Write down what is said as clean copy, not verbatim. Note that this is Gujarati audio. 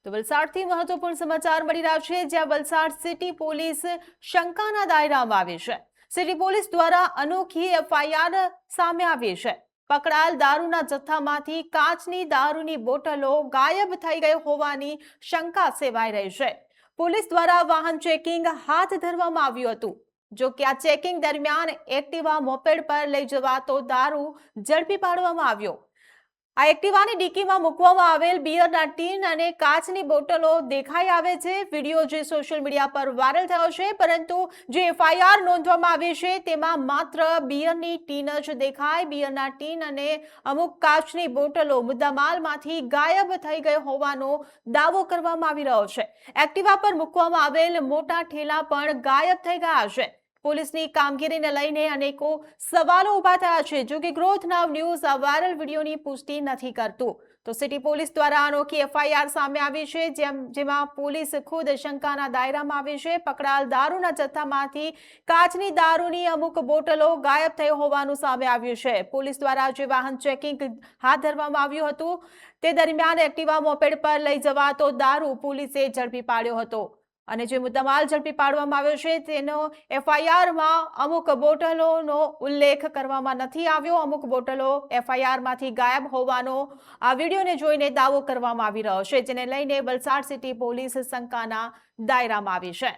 તો વલસાડથી મહત્વપૂર્ણ સમાચાર મળી રહ્યા છે, જ્યાં વલસાડ સિટી પોલીસ શંકાના દાયરામાં આવી છે। સિટી પોલીસ દ્વારા અનોખી એફઆઈઆર સામે આવી છે। પકડાયેલ દારૂના જથ્થામાંથી કાચની દારૂની બોટલો ગાયબ થઈ ગઈ હોવાની શંકા સેવાઈ રહી છે। પોલીસ દ્વારા વાહન ચેકિંગ હાથ ધરવામાં આવ્યું હતું। જો કે આ ચેકિંગ દરમિયાન એક્ટિવા મોપેડ પર લઈ જવાતો દારૂ ઝડપી પાડવામાં આવ્યો। આ એક્ટિવાની ડીકીમાં મૂકવામાં આવેલ બિયરના ટીન અને કાચની બોટલો દેખાઈ આવે છે। વિડીયો જે સોશિયલ મીડિયા પર વાયરલ થયો છે, પરંતુ જે એફઆઈઆર નોંધવામાં આવી છે તેમાં માત્ર બિયરની ટીન જ દેખાય। બિયરના ટીન અને અમુક કાચની બોટલો મુદ્દામાલમાંથી ગાયબ થઈ ગઈ હોવાનો દાવો કરવામાં આવી રહ્યો છે। એક્ટિવા પર મૂકવામાં આવેલ મોટા ઠેલા પણ ગાયબ થઈ ગયા છે। પોલીસની કામગીરીને લઈને અનેકો સવાલો ઉભા થયા છે। જો કે ગ્રોથ નાવ ન્યૂઝ આ વાયરલ વિડીયોની પુષ્ટિ નથી કરતું। તો સિટી પોલીસ દ્વારા અનોખી એફઆઈઆર સામે આવી છે, જેમાં પોલીસ ખુદ શંકાના દાયરામાં આવી છે। પકડાયેલ દારૂના જથ્થામાંથી કાચની દારૂની અમુક બોટલો ગાયબ થઈ હોવાનું સામે આવ્યું છે। પોલીસ દ્વારા જે વાહન ચેકિંગ હાથ ધરવામાં આવ્યું હતું, તે દરમિયાન એક્ટિવા મોપેડ પર લઈ જવાતો દારૂ પોલીસે ઝડપી પાડ્યો હતો। અને જે મુદ્દામાલ ઝડપી પાડવામાં આવ્યો છે તેનો એફઆઈઆરમાં અમુક બોટલોનો ઉલ્લેખ કરવામાં નથી આવ્યો। અમુક બોટલો એફઆઈઆરમાંથી ગાયબ હોવાનો આ વિડીયોને જોઈને દાવો કરવામાં આવી રહ્યો છે, જેને લઈને વલસાડ સિટી પોલીસ શંકાના દાયરામાં આવી છે।